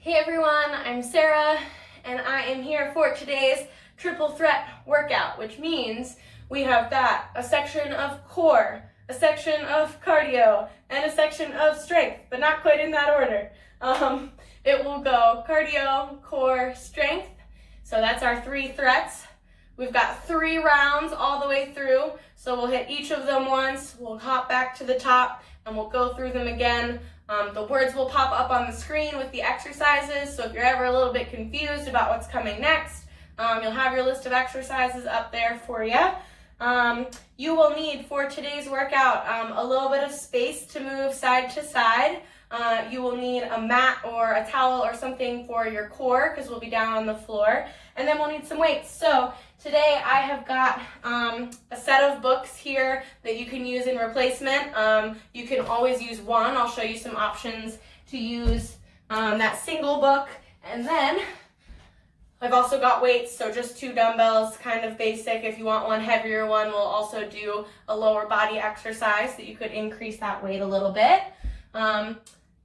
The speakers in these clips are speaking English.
Hey everyone, I'm Sarah, and I am here for today's triple threat workout, which means we have got a section of core, a section of cardio, and a section of strength, but not quite in that order. It will go cardio, core, strength. So that's our 3 threats. We've got 3 rounds all the way through, so we'll hit each of them once, we'll hop back to the top, and we'll go through them again. The words will pop up on the screen with the exercises, so if you're ever a little bit confused about what's coming next, you'll have your list of exercises up there for you. You will need, for today's workout, a little bit of space to move side to side. You will need a mat or a towel or something for your core because we'll be down on the floor. And then we'll need some weights. So today I have got a set of books here that you can use in replacement. You can always use one. I'll show you some options to use that single book. And then I've also got weights, so just 2 dumbbells, kind of basic. If you want one heavier one, we'll also do a lower body exercise that you could increase that weight a little bit.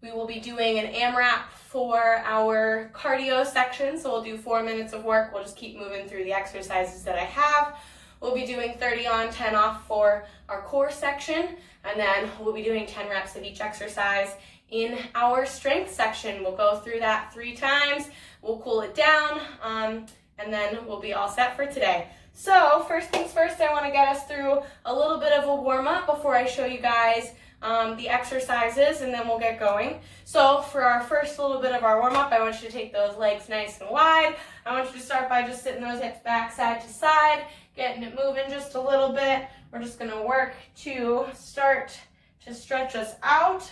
We will be doing an AMRAP for our cardio section, so we'll do 4 minutes of work. We'll just keep moving through the exercises that I have. We'll be doing 30 on, 10 off for our core section, and then we'll be doing 10 reps of each exercise in our strength section. We'll go through that 3 times, we'll cool it down, and then we'll be all set for today. So first things first, I want to get us through a little bit of a warm-up before I show you guys the exercises, and then we'll get going. So for our first little bit of our warm-up, I want you to take those legs nice and wide. I want you to start by just sitting those hips back side to side, getting it moving just a little bit. We're just going to work to start to stretch us out,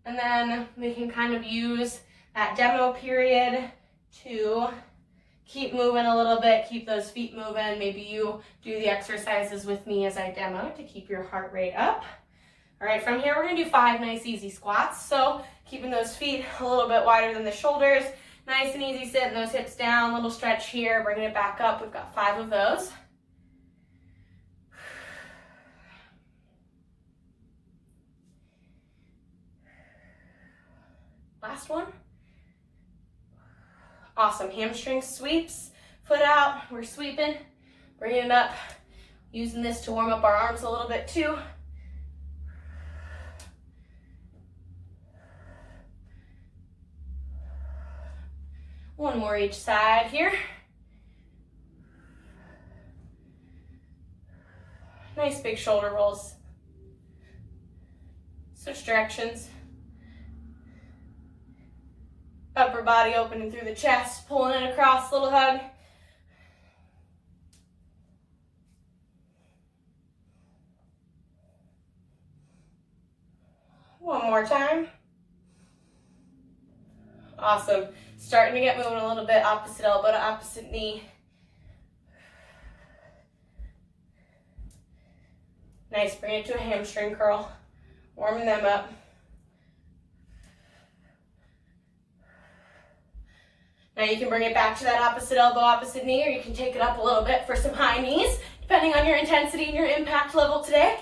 and then we can kind of use that demo period to keep moving a little bit, keep those feet moving. Maybe you do the exercises with me as I demo to keep your heart rate up. All right, from here we're going to do 5 nice easy squats. So keeping those feet a little bit wider than the shoulders, nice and easy, sitting those hips down, little stretch here, bringing it back up. We've got 5 of those. Last one. Awesome, hamstring sweeps, foot out, we're sweeping, bringing it up, using this to warm up our arms a little bit too. One more each side here. Nice big shoulder rolls. Switch directions. Upper body opening through the chest, pulling it across, little hug. One more time. Awesome. Starting to get moving a little bit, opposite elbow to opposite knee. Nice, bring it to a hamstring curl. Warming them up. Now you can bring it back to that opposite elbow, opposite knee, or you can take it up a little bit for some high knees, depending on your intensity and your impact level today.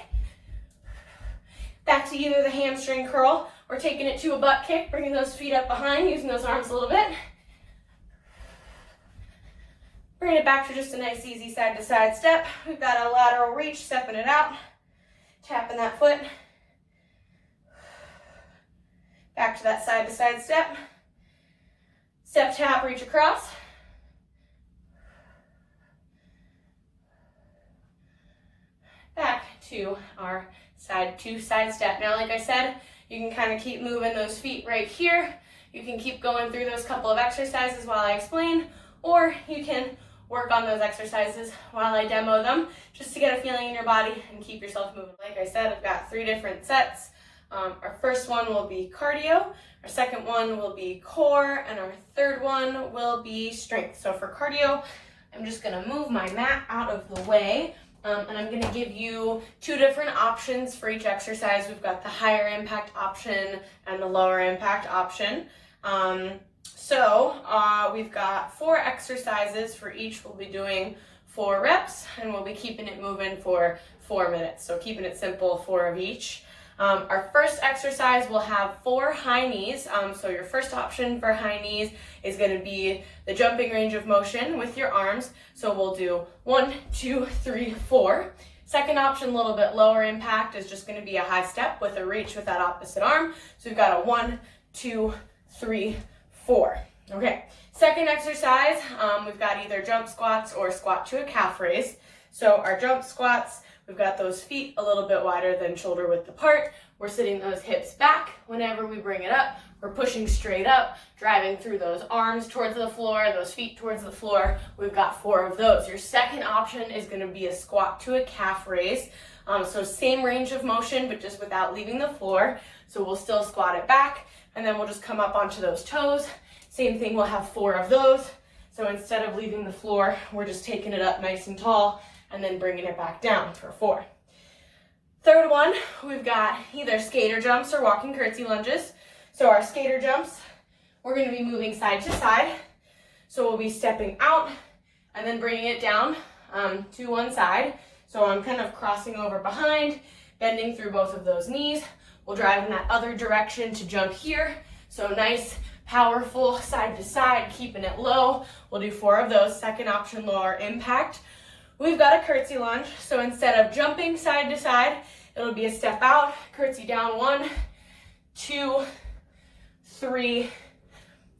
Back to either the hamstring curl or taking it to a butt kick, bringing those feet up behind, using those arms a little bit. Bring it back to just a nice easy side to side step. We've got a lateral reach, stepping it out, tapping that foot. Back to that side to side step. Step, tap, reach across. Back to our side to side step. Now, like I said, you can kind of keep moving those feet right here. You can keep going through those couple of exercises while I explain, or you can work on those exercises while I demo them, just to get a feeling in your body and keep yourself moving. Like I said, I've got 3 different sets. Our first one will be cardio, our second one will be core, and our third one will be strength. So for cardio, I'm just gonna move my mat out of the way, and I'm gonna give you 2 different options for each exercise. We've got the higher impact option and the lower impact option. We've got 4 exercises for each. We'll be doing 4 reps, and we'll be keeping it moving for 4 minutes. So keeping it simple, 4 of each. Our first exercise will have 4 high knees. So your first option for high knees is going to be the jumping range of motion with your arms. So we'll do 1, 2, 3, 4. Second option, a little bit lower impact, is just going to be a high step with a reach with that opposite arm. So we've got a 1, 2, 3, 4. Okay, second exercise, we've got either jump squats or squat to a calf raise. So our jump squats, we've got those feet a little bit wider than shoulder width apart. We're sitting those hips back. Whenever we bring it up, we're pushing straight up, driving through those arms towards the floor, those feet towards the floor. We've got 4 of those. Your second option is going to be a squat to a calf raise. So same range of motion, but just without leaving the floor. So we'll still squat it back, and then we'll just come up onto those toes. Same thing, we'll have 4 of those. So instead of leaving the floor, we're just taking it up nice and tall and then bringing it back down for 4. Third one, we've got either skater jumps or walking curtsey lunges. So our skater jumps, we're going to be moving side to side. So we'll be stepping out and then bringing it down to one side. So I'm kind of crossing over behind, bending through both of those knees. We'll drive in that other direction to jump here. So nice, powerful side to side, keeping it low. We'll do 4 of those. Second option, lower impact. We've got a curtsey lunge. So instead of jumping side to side, it'll be a step out, curtsey down, 1, 2, 3,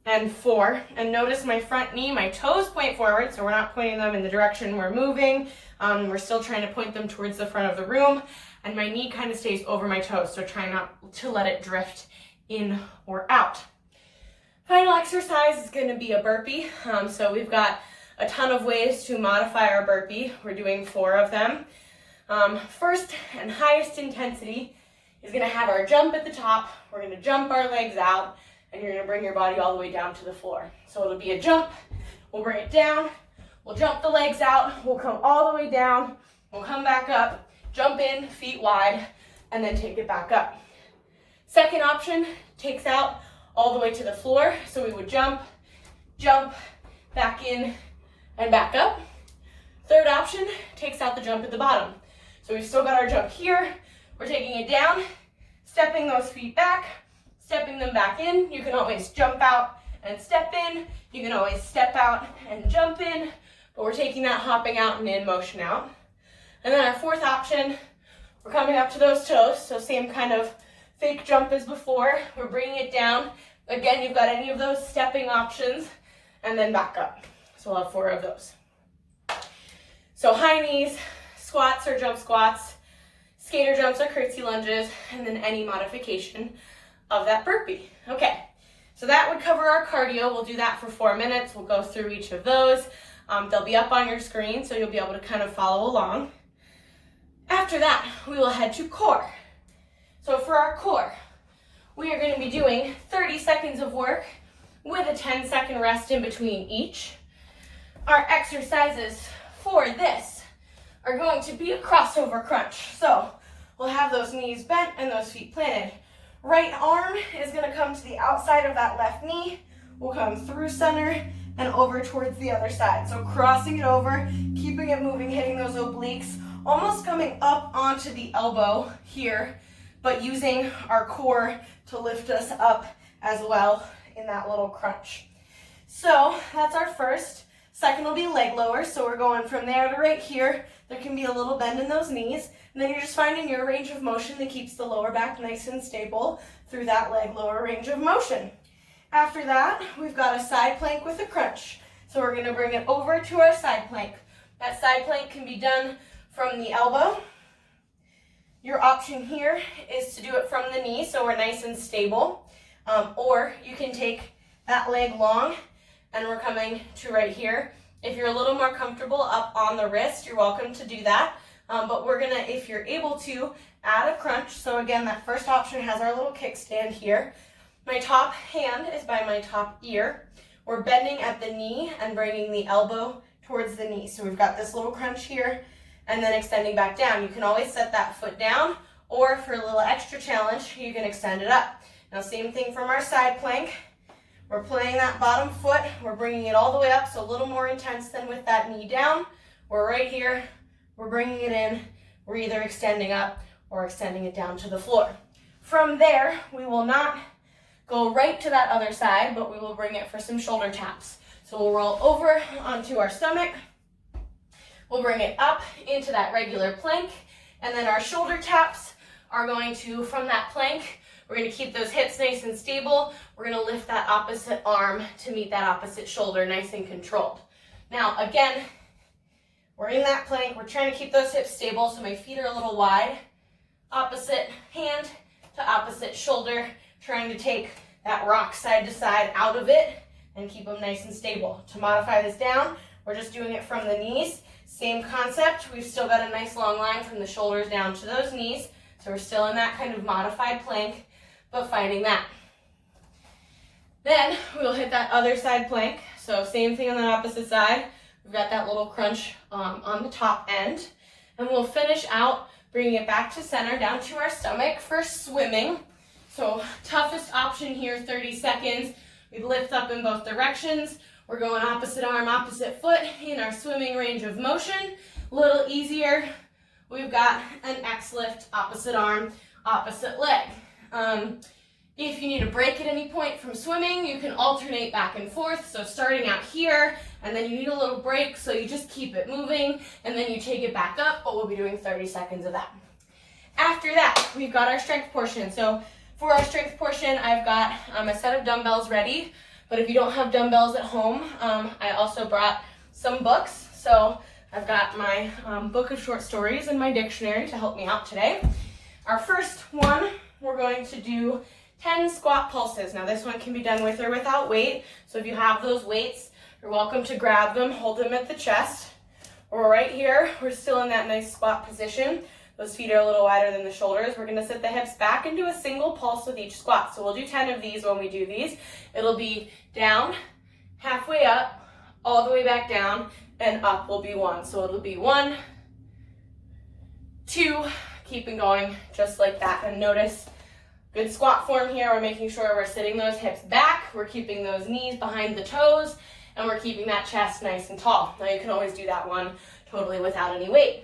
and 4. And notice my front knee, my toes point forward, so we're not pointing them in the direction we're moving. We're still trying to point them towards the front of the room, and my knee kind of stays over my toes, so try not to let it drift in or out. Final exercise is going to be a burpee. So we've got a ton of ways to modify our burpee. We're doing 4 of them. First and highest intensity is going to have our jump at the top. We're going to jump our legs out, and you're going to bring your body all the way down to the floor. So it'll be a jump, we'll bring it down, we'll jump the legs out, we'll come all the way down, we'll come back up, jump in, feet wide, and then take it back up. Second option takes out all the way to the floor. So we would jump, back in, and back up. Third option takes out the jump at the bottom. So we've still got our jump here. We're taking it down, stepping those feet back, stepping them back in. You can always jump out and step in. You can always step out and jump in, but we're taking that hopping out and in motion out. And then our fourth option, we're coming up to those toes. So same kind of fake jump as before. We're bringing it down. Again, you've got any of those stepping options, and then back up. So we'll have 4 of those. So high knees, squats or jump squats, skater jumps or curtsey lunges, and then any modification of that burpee. Okay, so that would cover our cardio. We'll do that for 4 minutes. We'll go through each of those. They'll be up on your screen, so you'll be able to kind of follow along. After that, we will head to core. So for our core, we are going to be doing 30 seconds of work with a 10-second rest in between each. Our exercises for this are going to be a crossover crunch. So we'll have those knees bent and those feet planted. Right arm is going to come to the outside of that left knee. We'll come through center and over towards the other side. So crossing it over, keeping it moving, hitting those obliques, almost coming up onto the elbow here, but using our core to lift us up as well in that little crunch. So that's our first. Second will be leg lower. So we're going from there to right here. There can be a little bend in those knees. And then you're just finding your range of motion that keeps the lower back nice and stable through that leg lower range of motion. After that, we've got a side plank with a crunch. So we're going to bring it over to our side plank. That side plank can be done from the elbow. Your option here is to do it from the knee, so we're nice and stable. Or you can take that leg long, and we're coming to right here. If you're a little more comfortable up on the wrist, you're welcome to do that. But we're gonna, if you're able to, add a crunch. So again, that first option has our little kickstand here. My top hand is by my top ear. We're bending at the knee and bringing the elbow towards the knee. So we've got this little crunch here and then extending back down. You can always set that foot down, or for a little extra challenge, you can extend it up. Now same thing from our side plank. We're playing that bottom foot. We're bringing it all the way up, so a little more intense than with that knee down. We're right here. We're bringing it in. We're either extending up or extending it down to the floor. From there, we will not go right to that other side, but we will bring it for some shoulder taps. So we'll roll over onto our stomach. We'll bring it up into that regular plank, and then our shoulder taps are going to, from that plank, we're going to keep those hips nice and stable. We're going to lift that opposite arm to meet that opposite shoulder, nice and controlled. Now, again, we're in that plank. We're trying to keep those hips stable, so my feet are a little wide. Opposite hand to opposite shoulder, trying to take that rock side to side out of it and keep them nice and stable. To modify this down, we're just doing it from the knees. Same concept. We've still got a nice long line from the shoulders down to those knees. So we're still in that kind of modified plank, but finding that. Then we'll hit that other side plank. So same thing on the opposite side. We've got that little crunch on the top end. And we'll finish out bringing it back to center, down to our stomach for swimming. So toughest option here, 30 seconds. We lift up in both directions. We're going opposite arm, opposite foot in our swimming range of motion. A little easier. We've got an X lift, opposite arm, opposite leg. If you need a break at any point from swimming, you can alternate back and forth. So starting out here, and then you need a little break, so you just keep it moving, and then you take it back up, but we'll be doing 30 seconds of that. After that, we've got our strength portion. So for our strength portion, I've got a set of dumbbells ready, but if you don't have dumbbells at home, I also brought some books. So I've got my book of short stories and my dictionary to help me out today. Our first one, we're going to do 10 squat pulses. Now this one can be done with or without weight. So if you have those weights, you're welcome to grab them, hold them at the chest. We're right here, we're still in that nice squat position. Those feet are a little wider than the shoulders. We're gonna sit the hips back and do a single pulse with each squat. So we'll do 10 of these when we do these. It'll be down, halfway up, all the way back down, and up will be 1. So it'll be 1, 2, keeping going just like that. And notice, good squat form here. We're making sure we're sitting those hips back. We're keeping those knees behind the toes, and we're keeping that chest nice and tall. Now you can always do that one totally without any weight.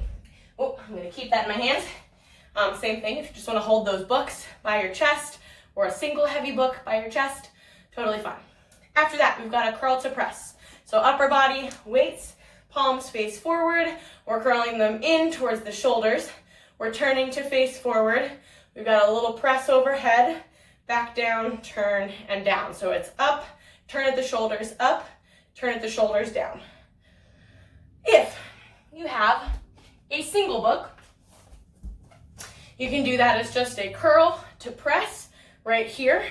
Oh, I'm gonna keep that in my hands. Same thing, if you just wanna hold those books by your chest or a single heavy book by your chest, totally fine. After that, we've got a curl to press. So upper body, weights, palms face forward. We're curling them in towards the shoulders. We're turning to face forward. We've got a little press overhead, back down, turn, and down. So it's up, turn at the shoulders, up, turn at the shoulders, down. If you have a single book, you can do that as just a curl to press right here.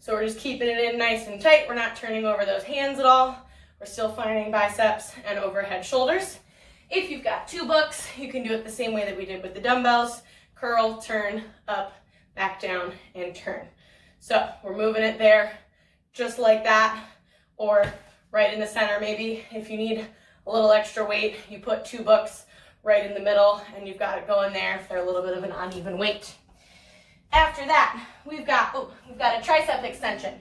So we're just keeping it in nice and tight. We're not turning over those hands at all. We're still finding biceps and overhead shoulders. If you've got 2 books, you can do it the same way that we did with the dumbbells. Curl, turn, up, back down, and turn. So we're moving it there just like that, or right in the center maybe. If you need a little extra weight, you put 2 books right in the middle, and you've got it going there if they're a little bit of an uneven weight. After that, we've got a tricep extension.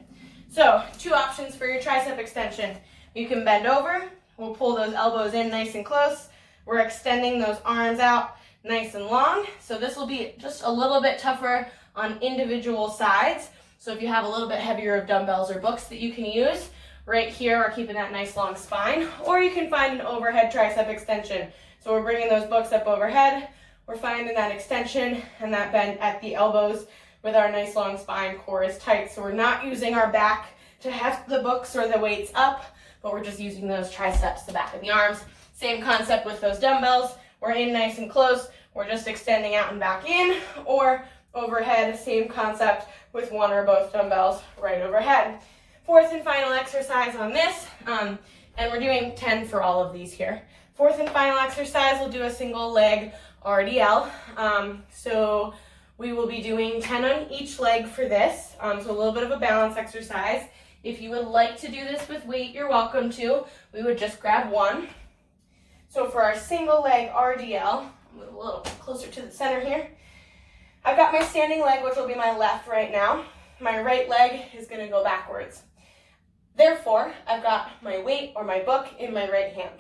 So 2 options for your tricep extension. You can bend over. We'll pull those elbows in nice and close. We're extending those arms out nice and long. So this will be just a little bit tougher on individual sides. So if you have a little bit heavier of dumbbells or books that you can use, right here we're keeping that nice long spine, or you can find an overhead tricep extension. So we're bringing those books up overhead. We're finding that extension and that bend at the elbows with our nice long spine. Core is tight, so we're not using our back to heft the books or the weights up, but we're just using those triceps, the back of the arms. Same concept with those dumbbells. We're in nice and close. We're just extending out and back in, or overhead, same concept with 1 or both dumbbells right overhead. 4th and final exercise on this, and we're doing 10 for all of these here. 4th and final exercise, we'll do a single leg RDL. So we will be doing 10 on each leg for this, so a little bit of a balance exercise. If you would like to do this with weight, you're welcome to. We would just grab 1. So for our single leg RDL, move a little closer to the center here. I've got my standing leg, which will be my left right now. My right leg is gonna go backwards. Therefore, I've got my weight or my book in my right hand.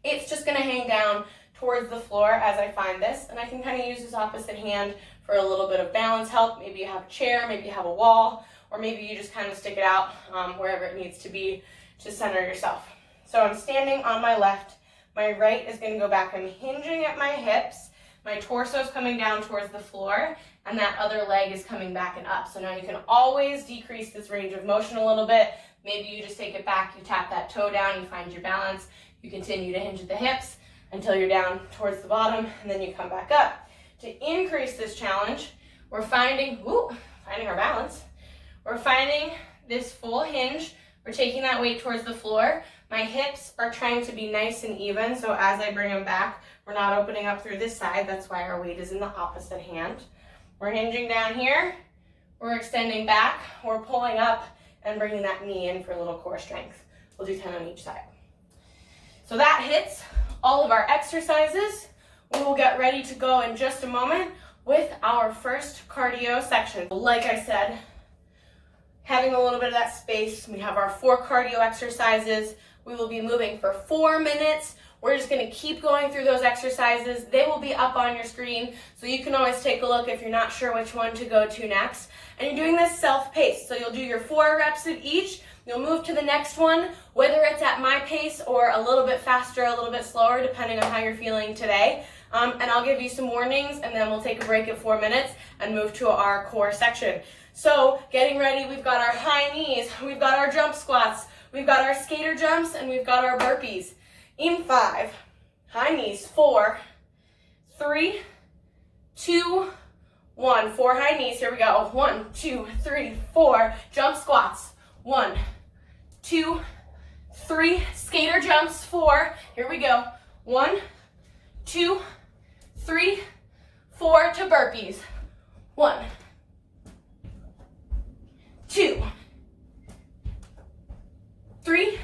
It's just gonna hang down towards the floor as I find this, and I can kind of use this opposite hand for a little bit of balance help. Maybe you have a chair, maybe you have a wall, or maybe you just kind of stick it out wherever it needs to be to center yourself. So I'm standing on my left. My right is going to go back. I'm hinging at my hips. My torso is coming down towards the floor, and that other leg is coming back and up. So now you can always decrease this range of motion a little bit. Maybe you just take it back, you tap that toe down, you find your balance. You continue to hinge at the hips until you're down towards the bottom, and then you come back up. To increase this challenge, we're finding our balance. We're finding this full hinge. We're taking that weight towards the floor. My hips are trying to be nice and even, so as I bring them back, we're not opening up through this side. That's why our weight is in the opposite hand. We're hinging down here. We're extending back. We're pulling up and bringing that knee in for a little core strength. We'll do 10 on each side. So that hits all of our exercises. We will get ready to go in just a moment with our first cardio section. Like I said, having a little bit of that space, we have our 4 cardio exercises. We will be moving for 4 minutes. We're just gonna keep going through those exercises. They will be up on your screen, so you can always take a look if you're not sure which one to go to next. And you're doing this self-paced, so you'll do your 4 reps of each. You'll move to the next one, whether it's at my pace or a little bit faster, a little bit slower, depending on how you're feeling today. And I'll give you some warnings, and then we'll take a break at 4 minutes and move to our core section. So getting ready, we've got our high knees, we've got our jump squats, we've got our skater jumps, and we've got our burpees. In 5, high knees, 4, 3, 2, 1. 4 high knees, here we go. 1, 2, 3, 4. Jump squats, 1, 2, 3. Skater jumps, 4. Here we go. 1, 2, 3, 4 to burpees. 1, 2, 3.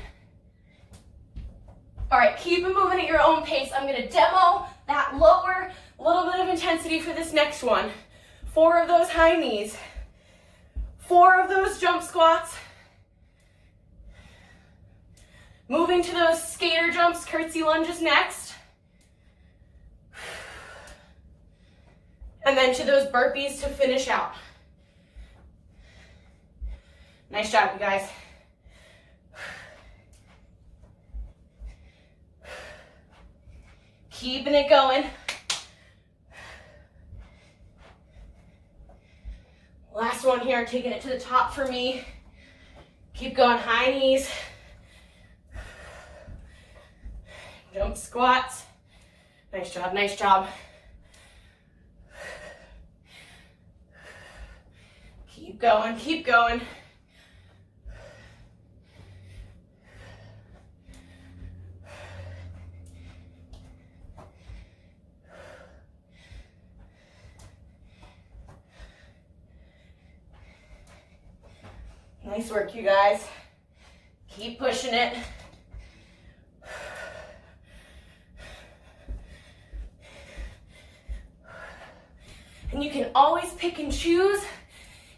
All right, keep it moving at your own pace. I'm gonna demo that lower, little bit of intensity for this next one. 4 of those high knees, 4 of those jump squats. Moving to those skater jumps, curtsey lunges next. And then to those burpees to finish out. Nice job, you guys. Keeping it going. Last one here, taking it to the top for me. Keep going, high knees. Jump squats. Nice job, nice job. Keep going, keep going. Nice work, you guys. Keep pushing it. And you can always pick and choose.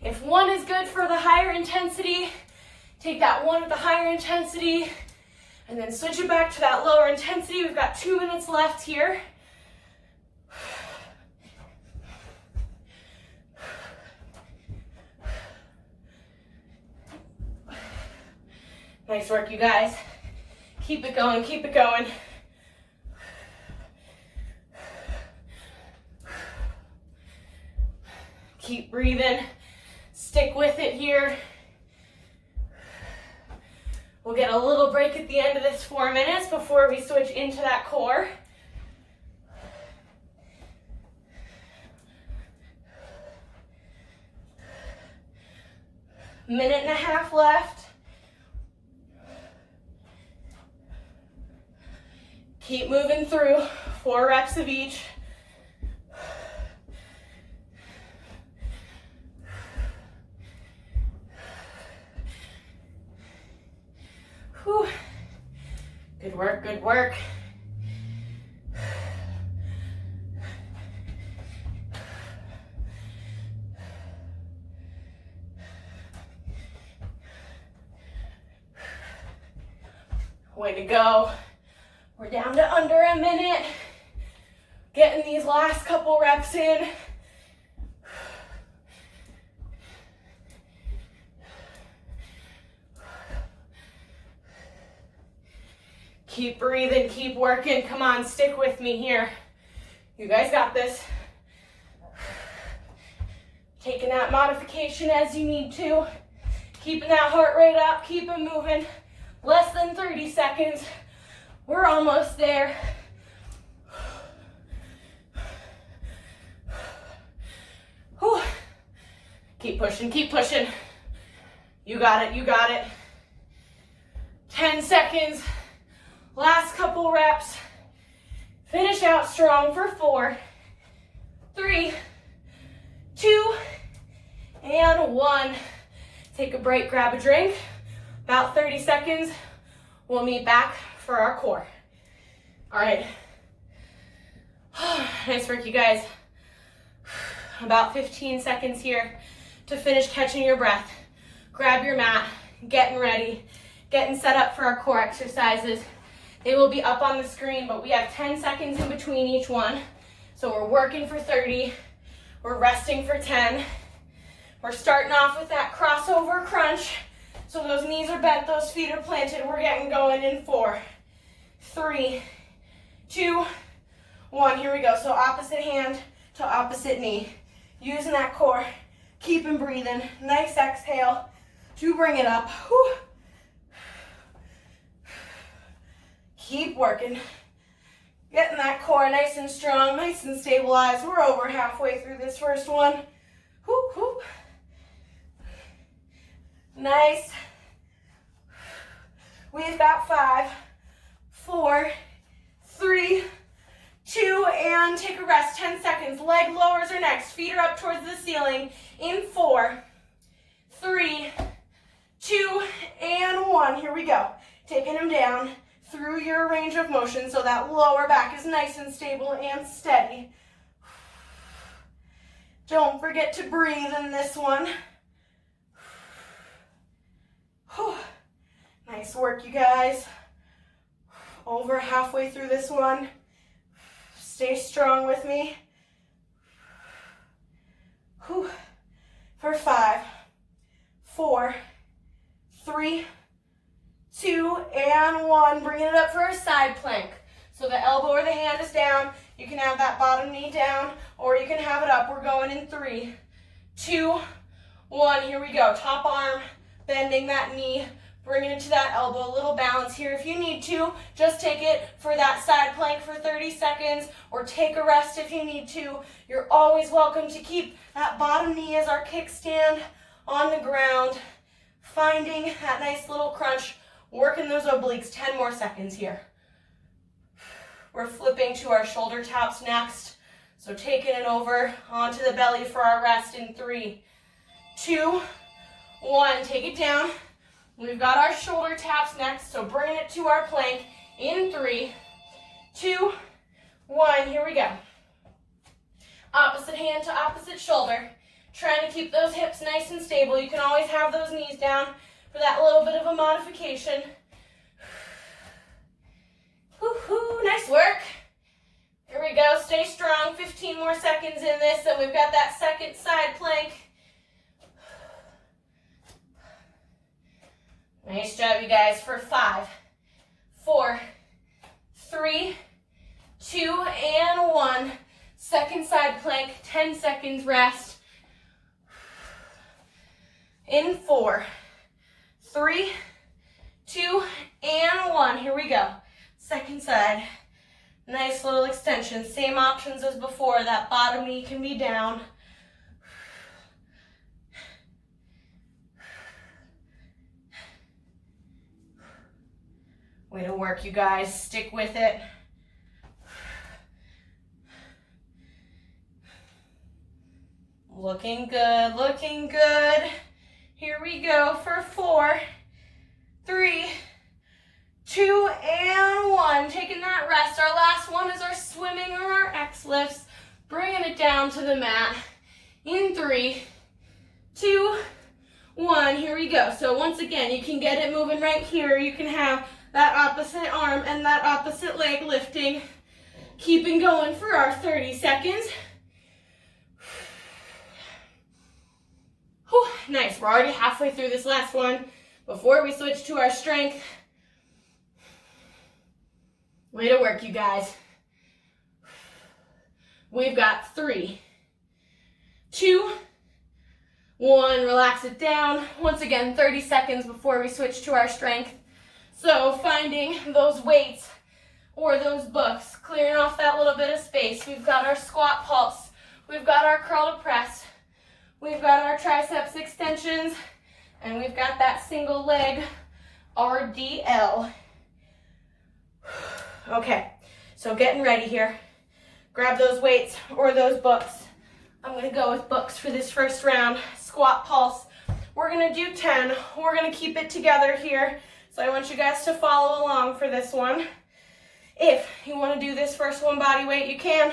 If one is good for the higher intensity, take that one at the higher intensity, and then switch it back to that lower intensity. We've got 2 minutes left here. Nice work, you guys. Keep it going, keep it going. Keep breathing. Stick with it here. We'll get a little break at the end of this 4 minutes before we switch into that core. Minute and a half left. Keep moving through, 4 reps of each. Whew. Good work, good work. Way to go. We're down to under a minute. Getting these last couple reps in. Keep breathing, keep working. Come on, stick with me here. You guys got this. Taking that modification as you need to. Keeping that heart rate up, keep it moving. Less than 30 seconds. We're almost there. Whew. Keep pushing, keep pushing. You got it, you got it. 10 seconds. Last couple reps. Finish out strong for 4, 3, 2, and 1. Take a break, grab a drink. About 30 seconds. We'll meet back for our core. All right. Nice work, you guys. About 15 seconds here to finish catching your breath. Grab your mat, getting ready, getting set up for our core exercises. They will be up on the screen, but we have 10 seconds in between each one. So we're working for 30, we're resting for 10. We're starting off with that crossover crunch. So those knees are bent, those feet are planted. We're getting going in 4, 3, 2, 1. Here we go. So opposite hand to opposite knee. Using that core, keeping breathing. Nice exhale to bring it up. Whew. Keep working. Getting that core nice and strong, nice and stabilized. We're over halfway through this first one. Whoop, whoop. Nice. We've got 5, 4, 3, 2, and take a rest. 10 seconds. Leg lowers are next. Feet are up towards the ceiling. In 4, 3, 2, and 1. Here we go. Taking them down through your range of motion so that lower back is nice and stable and steady. Don't forget to breathe in this one. Whew. Nice work, you guys. Over halfway through this one. Stay strong with me. Whew. For 5, 4, 3, 2, and 1. Bringing it up for a side plank. So the elbow or the hand is down. You can have that bottom knee down, or you can have it up. We're going in 3, 2, 1. Here we go. Top arm, bending that knee, bringing it to that elbow. A little balance here if you need to. Just take it for that side plank for 30 seconds, or take a rest if you need to. You're always welcome to keep that bottom knee as our kickstand on the ground. Finding that nice little crunch. Working those obliques. 10 more seconds here. We're flipping to our shoulder taps next. So taking it over onto the belly for our rest in 3, 2, 1. Take it down. We've got our shoulder taps next. So bringing it to our plank in 3, 2, 1. Here we go. Opposite hand to opposite shoulder. Trying to keep those hips nice and stable. You can always have those knees down for that little bit of a modification. Woo-hoo, nice work. Here we go, stay strong. 15 more seconds in this, and we've got that second side plank. Nice job, you guys, for 5, 4, 3, 2, and 1. Second side plank, 10 seconds rest. In 4, 3, 2, and 1. Here we go. Second side. Nice little extension. Same options as before. That bottom knee can be down. Way to work, you guys. Stick with it. Looking good, looking good. Here we go for 4, 3, 2, and 1. Taking that rest. Our last one is our swimming or our X lifts. Bringing it down to the mat. In 3, 2, 1. Here we go. So once again, you can get it moving right here. You can have that opposite arm and that opposite leg lifting. Keeping going for our 30 seconds. Whew, nice. We're already halfway through this last one. Before we switch to our strength, Way to work, you guys. We've got 3, 2, 1. Relax it down. Once again, 30 seconds before we switch to our strength. So finding those weights or those books, clearing off that little bit of space. We've got our squat pulse. We've got our curl to press. We've got our triceps extensions. And we've got that single leg RDL. Okay, so getting ready here. Grab those weights or those books. I'm going to go with books for this first round. Squat pulse. We're going to do 10. We're going to keep it together here. So I want you guys to follow along for this one. If you want to do this first one body weight, you can.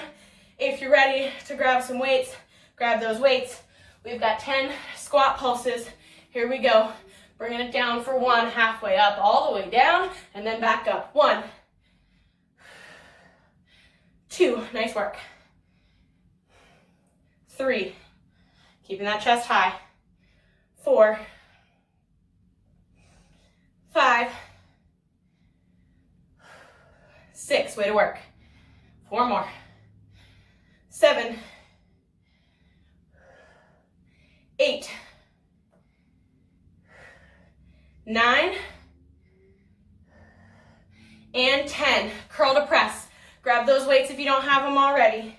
If you're ready to grab some weights, grab those weights. We've got 10 squat pulses. Here we go. Bringing it down for 1, halfway up, all the way down, and then back up. 1, 2, nice work. 3, keeping that chest high. 4, 5, 6, way to work. 4 more. 7, 8, 9, and 10. Curl to press. Grab those weights if you don't have them already.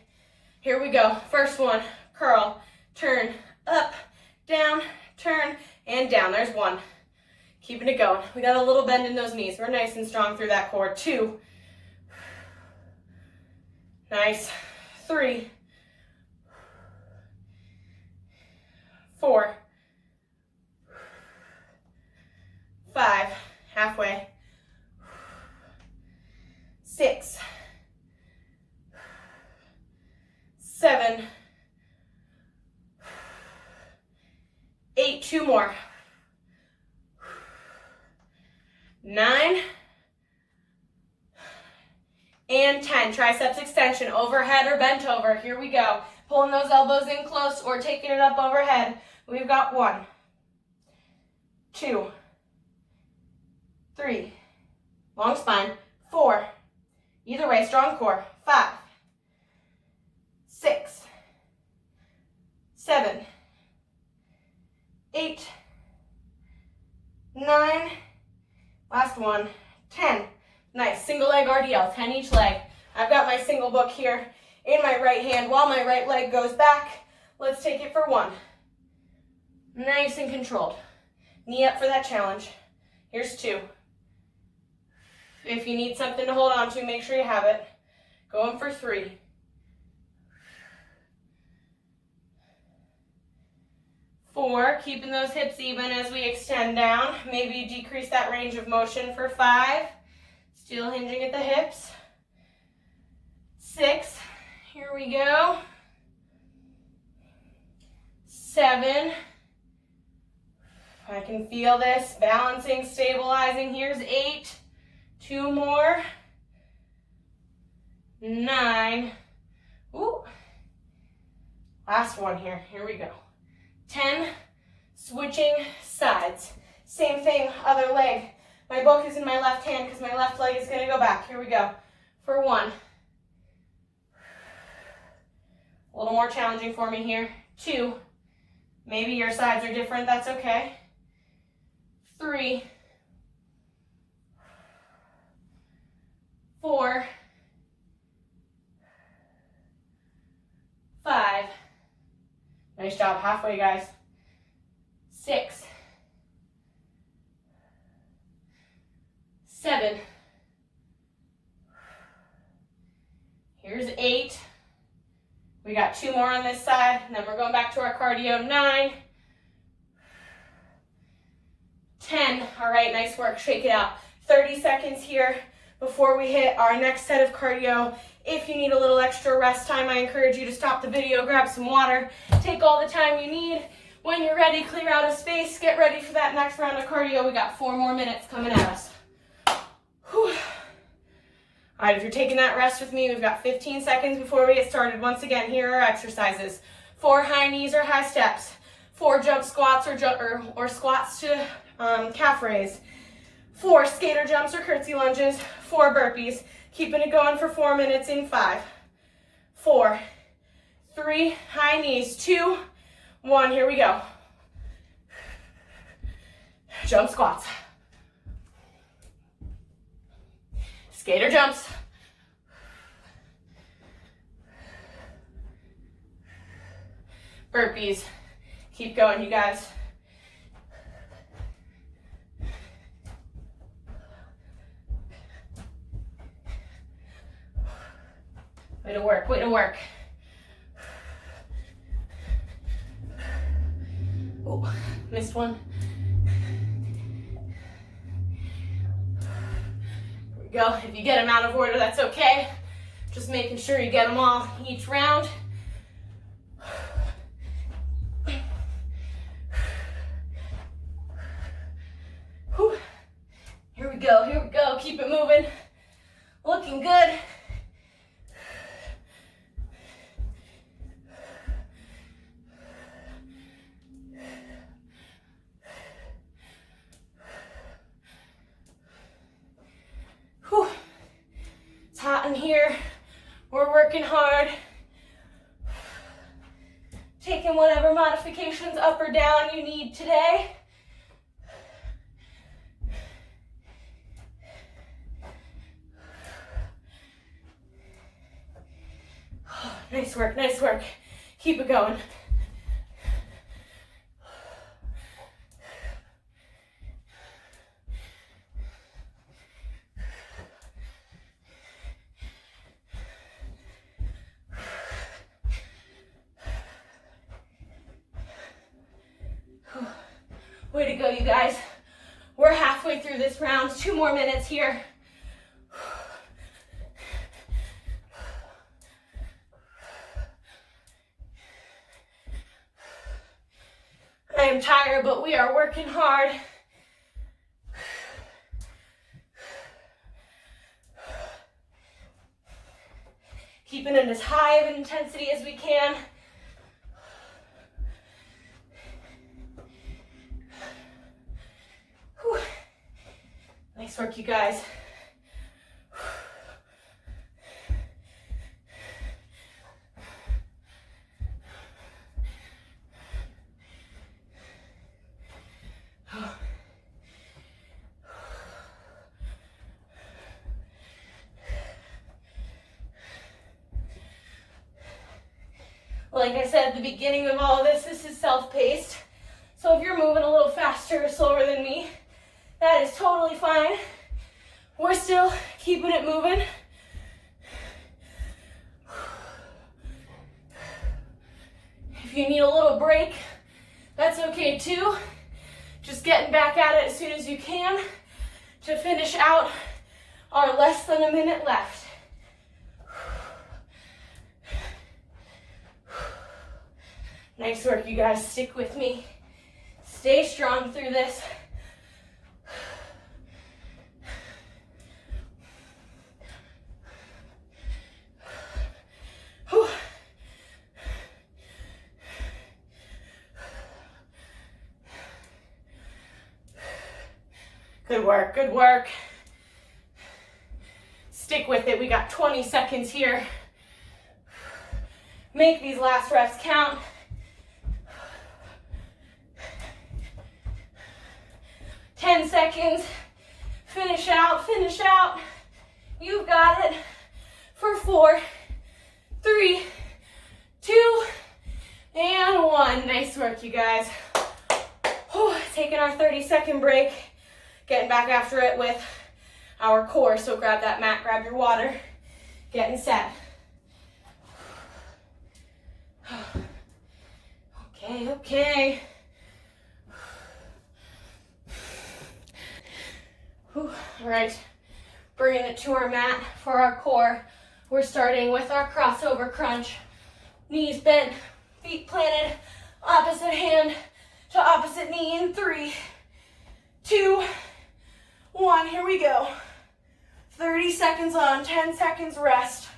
Here we go. First one, curl, turn, up, down, turn, and down. There's 1. Keeping it going. We got a little bend in those knees. We're nice and strong through that core. 2. Nice. 3. 4. 5, halfway. 6, 7, 8, 2 more. 9, and 10. Triceps extension, overhead or bent over. Here we go. Pulling those elbows in close or taking it up overhead. We've got 1, 2, 3, long spine, 4, either way, strong core, 5, 6, 7, 8, 9, last one, 10. Nice, single leg RDL, 10 each leg. I've got my single book here in my right hand while my right leg goes back. Let's take it for 1. Nice and controlled. Knee up for that challenge. Here's 2. If you need something to hold on to, make sure you have it. Going for 3. 4, keeping those hips even as we extend down. Maybe decrease that range of motion for 5. Still hinging at the hips. 6, here we go. 7, I can feel this, balancing, stabilizing. Here's 8, 2 more. 9, ooh, last one here, here we go. 10, switching sides. Same thing, other leg. My book is in my left hand because my left leg is going to go back. Here we go. For 1. A little more challenging for me here. 2. Maybe your sides are different. That's okay. 3. 4. 5. Nice job. Halfway, guys. 6. 7. Here's 8. We got 2 more on this side, and then we're going back to our cardio. 9. 10. All right, nice work. Shake it out. 30 seconds here before we hit our next set of cardio. If you need a little extra rest time, I encourage you to stop the video, grab some water, take all the time you need. When you're ready, clear out a space, get ready for that next round of cardio. We got 4 more minutes coming at us. Whew. All right, if you're taking that rest with me, we've got 15 seconds before we get started. Once again, here are our exercises. 4 high knees or high steps. 4 jump squats or squats to calf raise. 4 skater jumps or curtsey lunges. 4 burpees. Keeping it going for 4 minutes in 5, 4, 3, high knees, 2, 1, here we go. Jump squats. Skater jumps. Burpees. Keep going, you guys. Way to work, way to work. Oh, missed one. Here we go. If you get them out of order, that's okay. Just making sure you get them all each round. Whew. Here we go, here we go. Keep it moving. Looking good. Whew. It's hot in here. We're working hard. Taking whatever modifications up or down you need today. Nice work, nice work. Keep it going. Way to go, you guys. We're halfway through this round. 2 more minutes here. I am tired, but we are working hard. Keeping it as high of an intensity as we can. Whew. Nice work, you guys. Like I said at the beginning of all of this is self-paced. So if you're moving a little faster or slower than me, that is totally fine. We're still keeping it moving. If you need a little break, that's okay too. Just getting back at it as soon as you can to finish out our less than a minute left. Nice work, you guys. Stick with me. Stay strong through this. Whew. Good work, good work. Stick with it. We got 20 seconds here. Make these last reps count. 10 seconds. Finish out, finish out. You've got it. For 4, 3, 2, and 1. Nice work, you guys. Whew. Taking our 30-second break. Getting back after it with our core. So grab that mat, grab your water. Getting set. Okay, okay. Whew. All right, bringing it to our mat for our core. We're starting with our crossover crunch. Knees bent, feet planted, opposite hand to opposite knee in 3, 2, 1. Here we go. 30 seconds on, 10 seconds rest.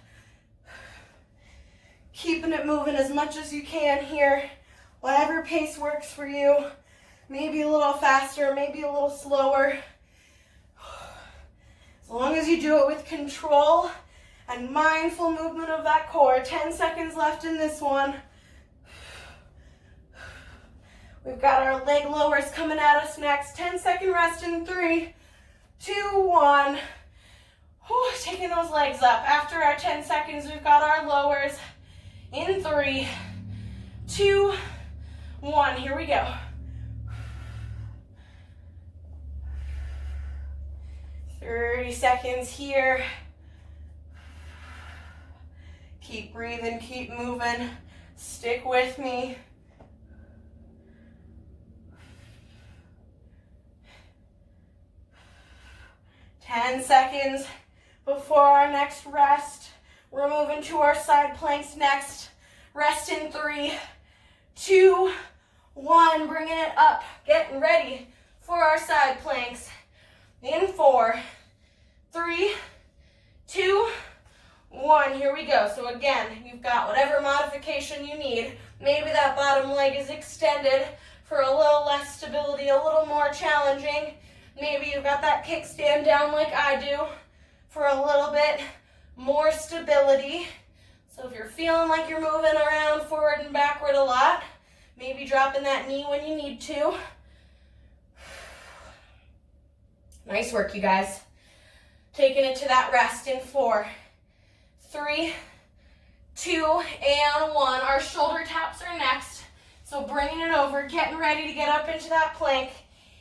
Keeping it moving as much as you can here. Whatever pace works for you. Maybe a little faster, maybe a little slower. As long as you do it with with control and mindful movement of that core. 10 seconds left in this one. We've got our leg lowers coming at us next. 10-second rest in 3, 2, 1. Whew, taking those legs up. After our 10 seconds, we've got our lowers in 3, 2, 1. Here we go. 30 seconds here. Keep breathing, keep moving. Stick with me. 10 seconds before our next rest. We're moving to our side planks next. Rest in 3, 2, 1. Bringing it up. Getting ready for our side planks. In 4, 3, 2, 1. Here we go. So again, you've got whatever modification you need. Maybe that bottom leg is extended for a little less stability, a little more challenging. Maybe you've got that kickstand down like I do for a little bit more stability. So if you're feeling like you're moving around forward and backward a lot, maybe dropping that knee when you need to. Nice work, you guys. Taking it to that rest in 4, 3, 2, and 1. Our shoulder taps are next. So bringing it over, getting ready to get up into that plank.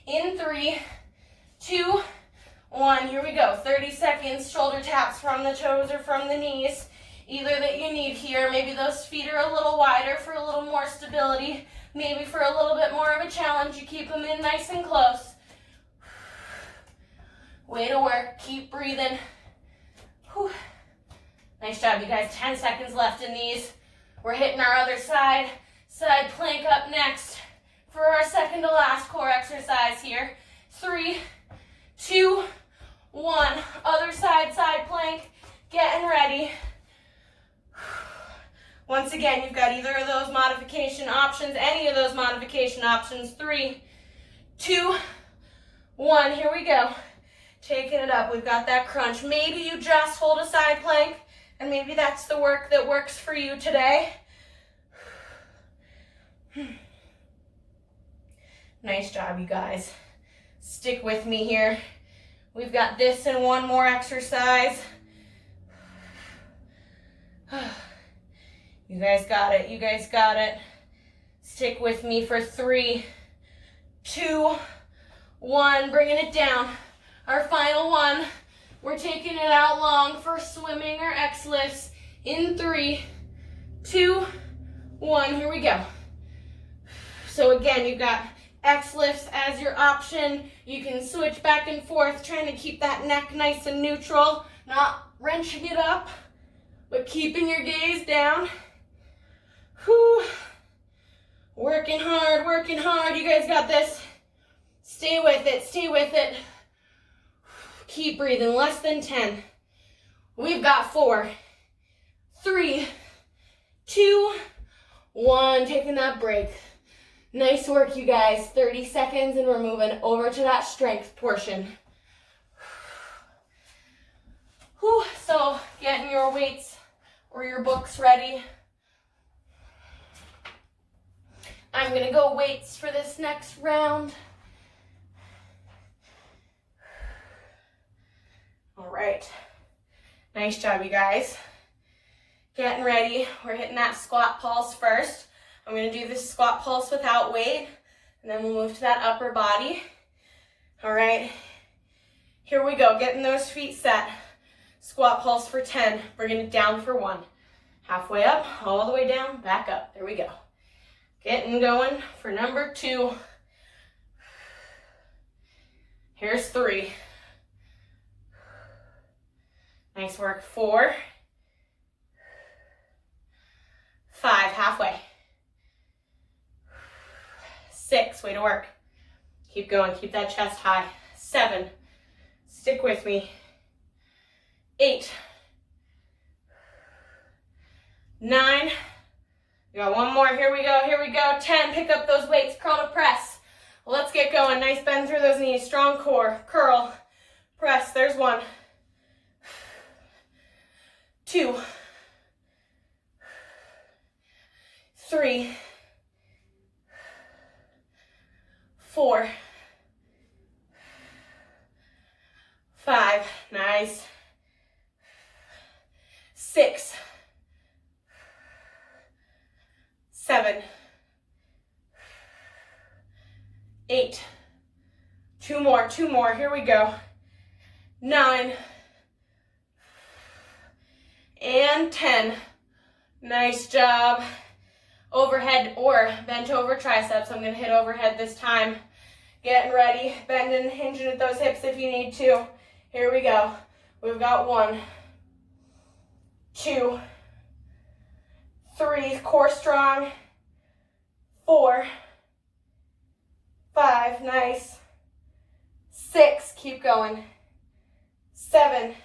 In 3, 2, 1. Here we go. 30 seconds. Shoulder taps from the toes or from the knees. Either that you need here. Maybe those feet are a little wider for a little more stability. Maybe for a little bit more of a challenge, you keep them in nice and close. Way to work. Keep breathing. Whew. Nice job, you guys. 10 seconds left in these. We're hitting our other side. Side plank up next for our second to last core exercise here. 3, 2, 1. Other side, side plank. Getting ready. Once again, you've got either of those modification options, any of those modification options. 3, 2, 1. Here we go. Taking it up. We've got that crunch. Maybe you just hold a side plank, and maybe that's the work that works for you today. Nice job, you guys. Stick with me here. We've got this and one more exercise. You guys got it. You guys got it. Stick with me for 3, 2, 1. Bringing it down. Our final one. We're taking it out long for swimming or X lifts. In 3, 2, 1. Here we go. So again, you've got X lifts as your option. You can switch back and forth, trying to keep that neck nice and neutral, not wrenching it up, but keeping your gaze down. Whew. Working hard, working hard. You guys got this. Stay with it, stay with it. Keep breathing, less than 10. We've got 4, 3, 2, 1. Taking that break. Nice work, you guys. 30 seconds and we're moving over to that strength portion. Whew. So getting your weights or your books ready. I'm going to go weights for this next round. All right. Nice job, you guys. Getting ready. We're hitting that squat pulse first. I'm going to do this squat pulse without weight, and then we'll move to that upper body. All right. Here we go. Getting those feet set. Squat pulse for 10. Bringing it down for 1. Halfway up, all the way down, back up. There we go. Getting going for number 2. Here's 3. Nice work. 4. 5, halfway. 6, way to work. Keep going, keep that chest high. 7, stick with me. 8, 9, we got one more, here we go, here we go. 10, pick up those weights, curl to press. Let's get going, nice bend through those knees, strong core, curl, press, there's 1. 2, 3, 4, 5, nice, 6, 7, 8, two more, here we go, 9, and 10, nice job. Overhead or bent over triceps. I'm going to hit overhead this time. Getting ready, bending, hinging at those hips if you need to. Here we go. We've got 1, 2, 3, core strong, 4, 5, nice, 6, keep going, 7,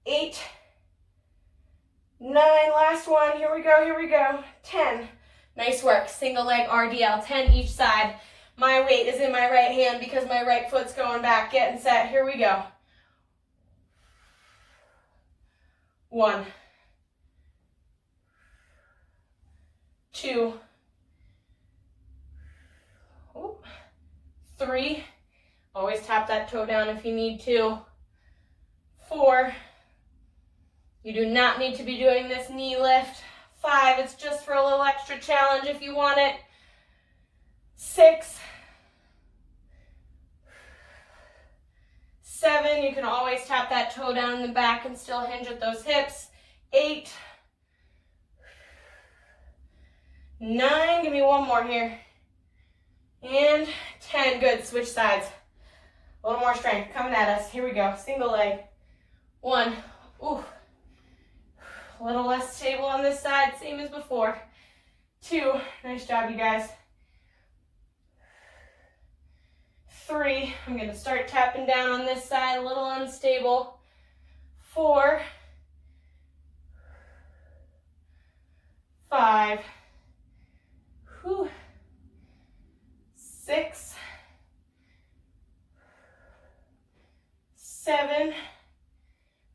8, 9, last one, here we go, 10, nice work, single leg RDL, 10 each side. My weight is in my right hand because my right foot's going back, getting set, here we go. 1, 2, 3, always tap that toe down if you need to, 4, you do not need to be doing this knee lift, 5, it's just for a little extra challenge if you want it, 6, 7, you can always tap that toe down in the back and still hinge at those hips, 8, 9, give me one more here, and 10, good, switch sides, a little more strength coming at us, here we go, single leg, 1, ooh, a little less stable on this side, same as before, 2, nice job you guys, 3, I'm going to start tapping down on this side, a little unstable, 4, 5, 6, 7,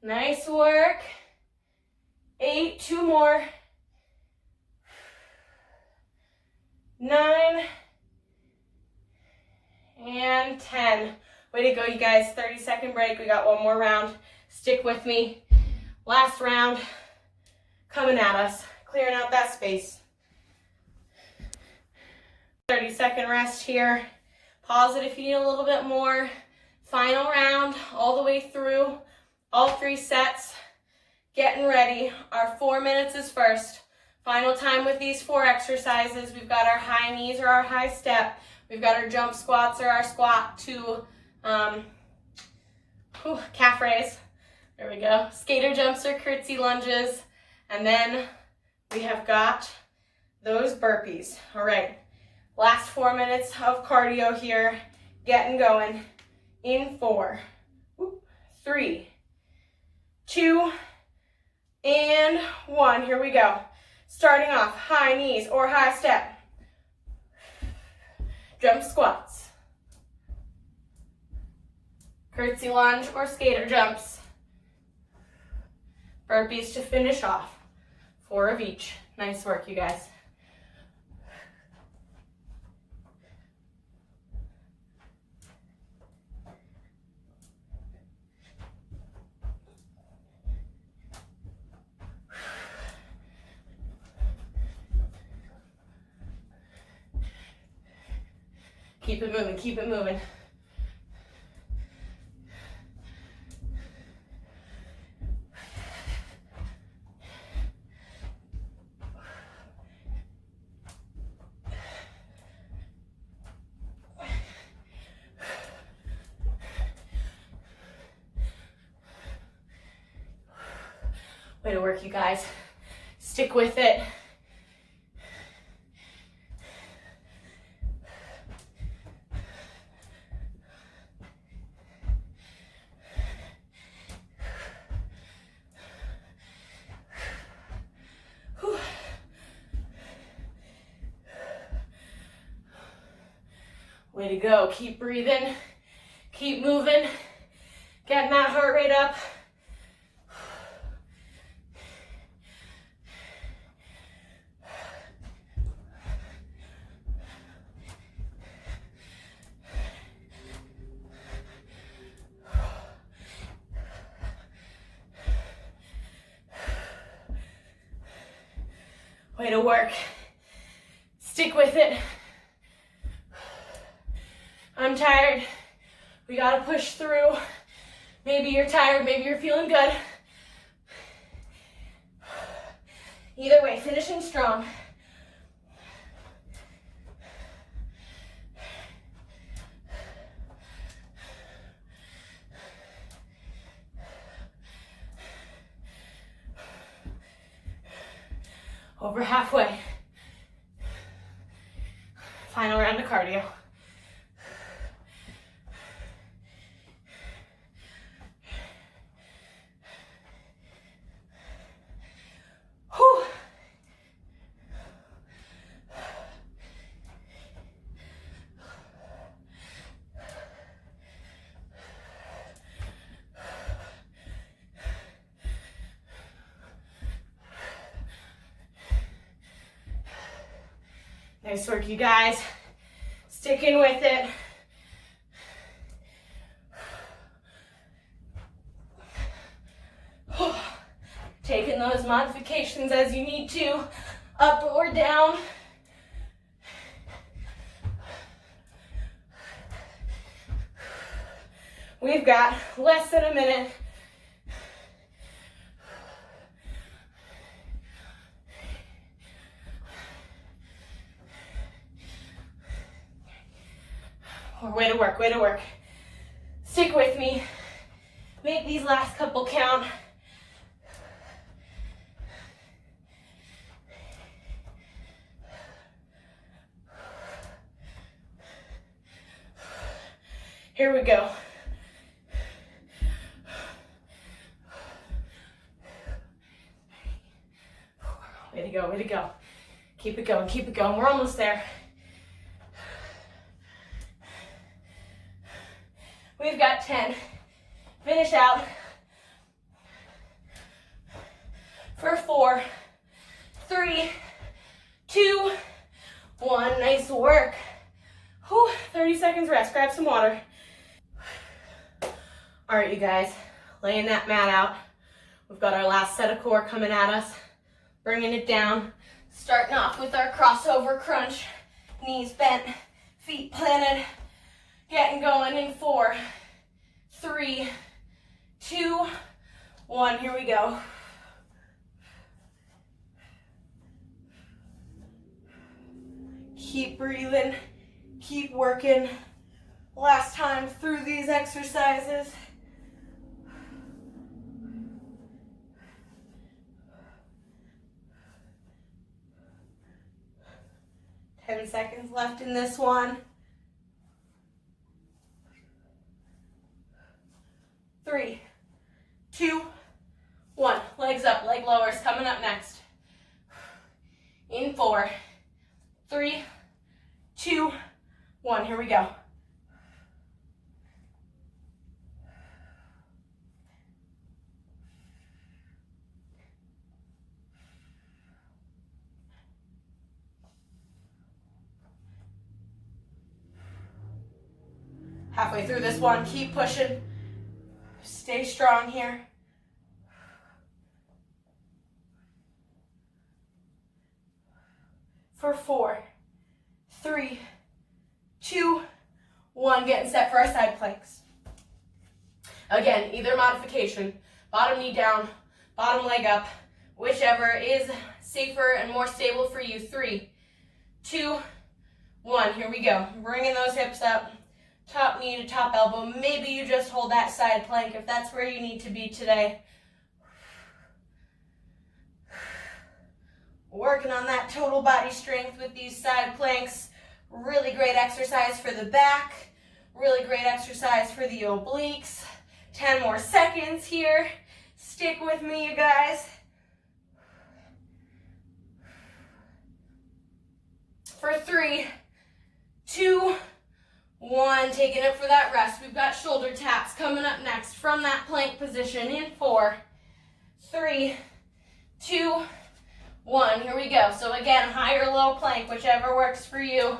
nice work, 8, 2 more, 9, and 10. Way to go, you guys. 30-second break. We got one more round. Stick with me. Last round coming at us. Clearing out that space. 30-second rest here. Pause it if you need a little bit more. Final round all the way through. All 3 sets. Getting ready. Our 4 minutes is first. Final time with these 4 exercises. We've got our high knees or our high step. We've got our jump squats or our squat to calf raise. There we go. Skater jumps or curtsey lunges. And then we have got those burpees. All right. Last 4 minutes of cardio here. Getting going. In 4, 3, 2, and 1. Here we go. Starting off, high knees or high step. Jump squats. Curtsey lunge or skater jumps. Burpees to finish off. 4 of each. Nice work, you guys. Keep it moving, keep it moving. Way to work, you guys. Stick with it. Way to go. Keep breathing. Keep moving. Getting that heart rate up. Way to work. Stick with it. I'm tired. We gotta push through. Maybe you're tired, maybe you're feeling good. Either way, finishing strong. Over halfway. Final round of cardio. Whew. Nice work, you guys. Sticking with it. Taking those modifications as you need to, up or down. We've got less than a minute. Way to work, way to work. Stick with me. Make these last couple count. Here we go. Way to go, way to go. Keep it going, keep it going. We're almost there. We've got 10. Finish out. For 4, 3, 2, 1. Nice work. Whew, 30 seconds rest. Grab some water. All right, you guys, laying that mat out. We've got our last set of core coming at us. Bringing it down. Starting off with our crossover crunch. Knees bent, feet planted. Getting going in 4, 3, 2, 1. Here we go. Keep breathing, keep working. Last time through these exercises. Ten seconds left in this one. 3, 2, 1. Legs up, leg lowers coming up next. In 4, 3, 2, 1. Here we go. Halfway through this one, keep pushing. Stay strong here. For 4, 3, 2, 1. Getting set for our side planks. Again, either modification, bottom knee down, bottom leg up, whichever is safer and more stable for you. 3, 2, 1. Here we go. Bringing those hips up. Top knee to top elbow. Maybe you just hold that side plank if that's where you need to be today. Working on that total body strength with these side planks. Really great exercise for the back. Really great exercise for the obliques. 10 more seconds here. Stick with me, you guys. For 3, 2, 1. Taking it for that rest. We've got shoulder taps coming up next from that plank position in 4, 3, 2, 1. Here we go. So again, high or low plank, whichever works for you.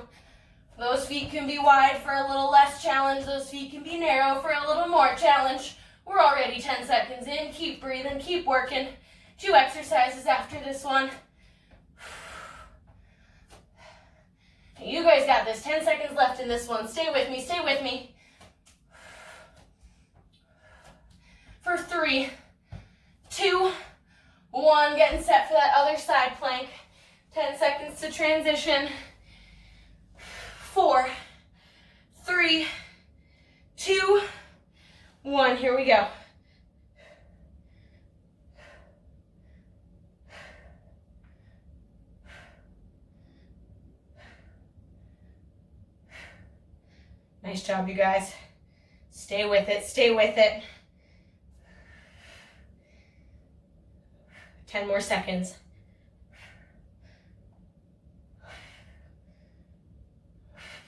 Those feet can be wide for a little less challenge. Those feet can be narrow for a little more challenge. We're already 10 seconds in. Keep breathing, keep working. 2 exercises after this one. You guys got this. 10 seconds left in this one. Stay with me, stay with me. For 3, 2, 1. Getting set for that other side plank. 10 seconds to transition. 4, 3, 2, 1. Here we go. Nice job, you guys. Stay with it, stay with it. 10 more seconds.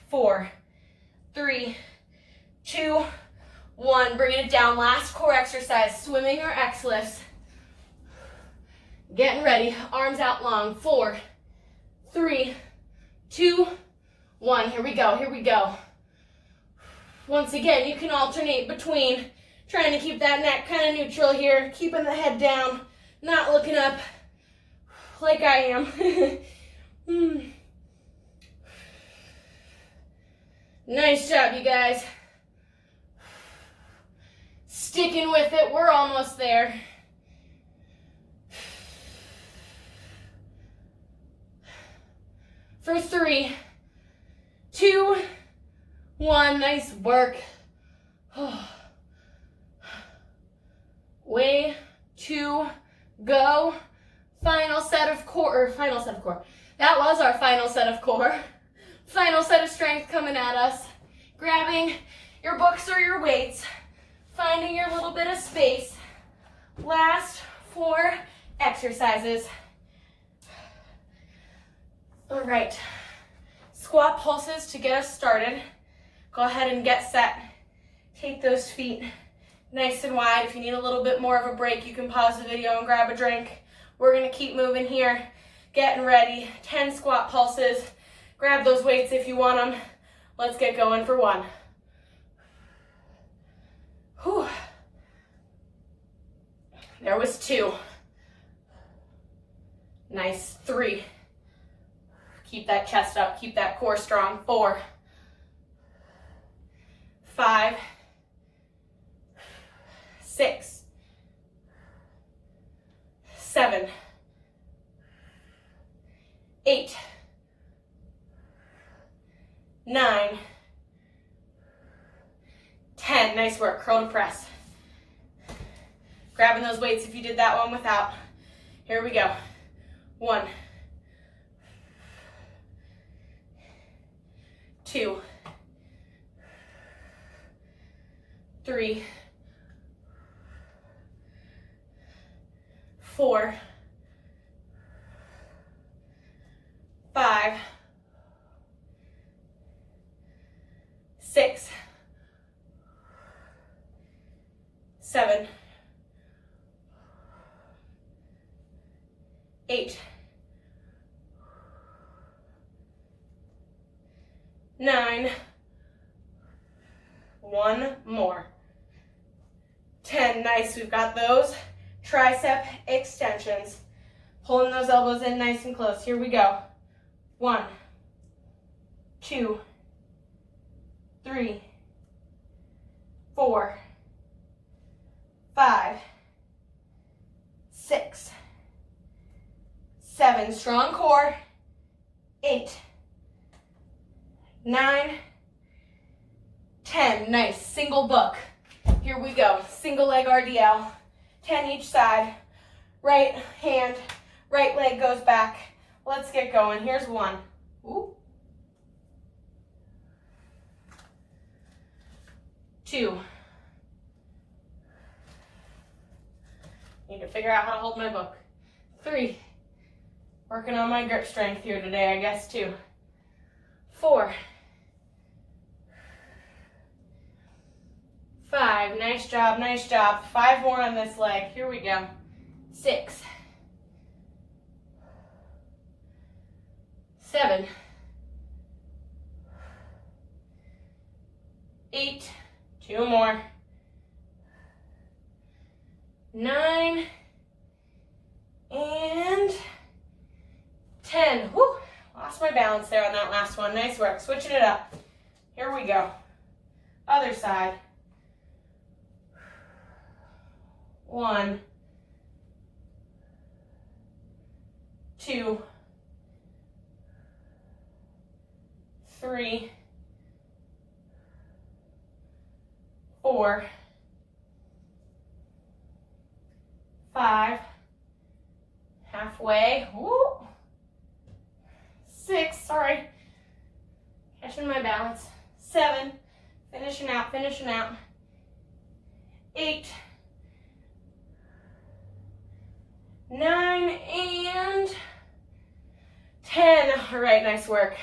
4, 3, 2, 1. Bringing it down. Last core exercise, swimming or X lifts. Getting ready. Arms out long. 4, 3, 2, 1. Here we go. Here we go. Once again, you can alternate between trying to keep that neck kind of neutral here, keeping the head down, not looking up like I am. Nice job, you guys. Sticking with it. We're almost there. For 3, 2, 1. Nice work. Way to go. Final set of core. That was our final set of core. Final set of strength coming at us. Grabbing your books or your weights. Finding your little bit of space. Last 4 exercises. All right. Squat pulses to get us started. Go ahead and get set. Take those feet nice and wide. If you need a little bit more of a break, you can pause the video and grab a drink. We're gonna keep moving here. Getting ready. 10 squat pulses. Grab those weights if you want them. Let's get going for 1. Whew. There was 2. Nice. 3. Keep that chest up. Keep that core strong. 4. 5. 6. 7. 8. 9. 10. Nice work. Curl to press. Grabbing those weights if you did that one without. Here we go. 1. 2. 3. 4. 5. 6. 7. 8. 9. 1 more. 10. Nice. We've got those tricep extensions. Pulling those elbows in nice and close. Here we go. 1, 2, 3, 4, 5, 6, 7. Strong core. 8, 9, 10. Nice. Single book. Here we go. Single leg RDL. 10 each side. Right hand, right leg goes back. Let's get going. Here's 1. Ooh. 2. Need to figure out how to hold my book. 3. Working on my grip strength here today, I guess, too. 4. 5. Nice job, nice job. 5 more on this leg. Here we go. 6. 7. 8. 2 more. 9. And 10. Whew. Lost my balance there on that last one. Nice work. Switching it up. Here we go. Other side. 1, 2, 3, 4, 5, halfway, woo, 6, sorry, catching my balance, 7, finishing out, 8, 9, and 10. All right, nice work.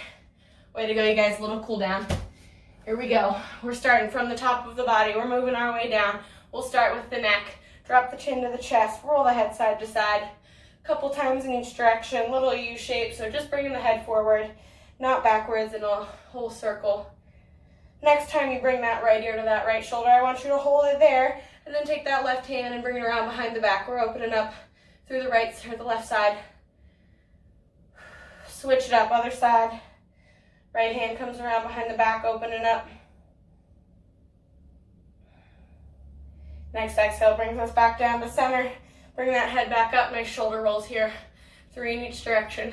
Way to go, you guys. A little cool down. Here we go. We're starting from the top of the body. We're moving our way down. We'll start with the neck. Drop the chin to the chest. Roll the head side to side. A couple times in each direction. Little U shape. So just bringing the head forward, not backwards in a whole circle. Next time you bring that right ear to that right shoulder, I want you to hold it there and then take that left hand and bring it around behind the back. We're opening up through the right or the left side. Switch it up, other side. Right hand comes around behind the back, opening up. Next exhale brings us back down to center. Bring that head back up, nice shoulder rolls here. 3 in each direction.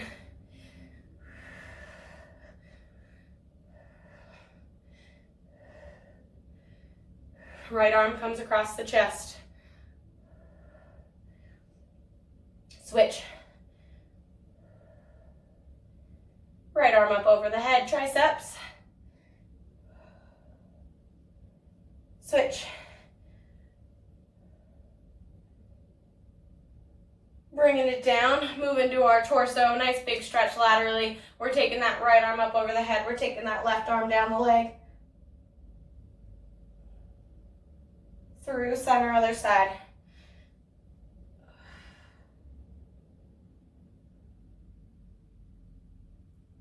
Right arm comes across the chest. Switch. Right arm up over the head, triceps. Switch. Bringing it down, move into our torso, nice big stretch laterally. We're taking that right arm up over the head. We're taking that left arm down the leg. Through center, other side.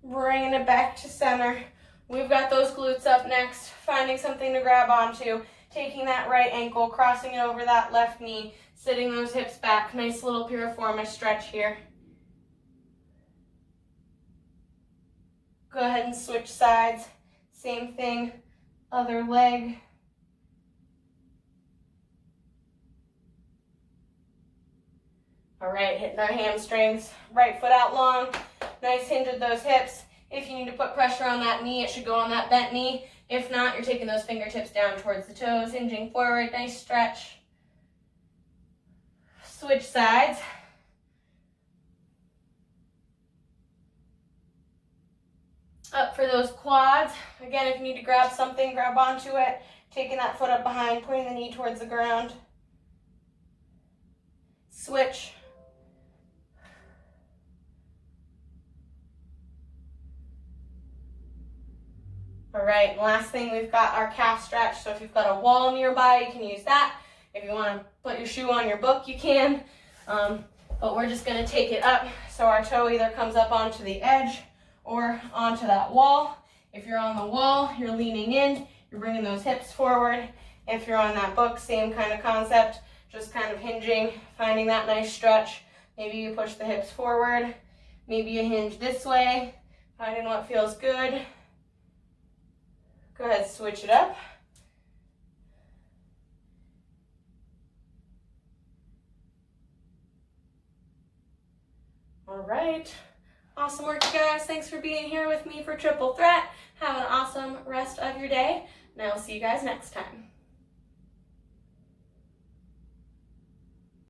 Bringing it back to center. We've got those glutes up next. Finding something to grab onto. Taking that right ankle, crossing it over that left knee. Sitting those hips back. Nice little piriformis stretch here. Go ahead and switch sides. Same thing. Other leg. All right, hitting our hamstrings. Right foot out long. Nice hinge at those hips. If you need to put pressure on that knee, it should go on that bent knee. If not, you're taking those fingertips down towards the toes, hinging forward. Nice stretch. Switch sides. Up for those quads. Again, if you need to grab something, grab onto it. Taking that foot up behind, pointing the knee towards the ground. Switch. All right, last thing, we've got our calf stretch. So if you've got a wall nearby, you can use that. If you want to put your shoe on your book, you can. But we're just going to take it up. So our toe either comes up onto the edge or onto that wall. If you're on the wall, you're leaning in. You're bringing those hips forward. If you're on that book, same kind of concept. Just kind of hinging, finding that nice stretch. Maybe you push the hips forward. Maybe you hinge this way. Finding what feels good. Go ahead, switch it up. All right. Awesome work, you guys. Thanks for being here with me for Triple Threat. Have an awesome rest of your day, and I will see you guys next time.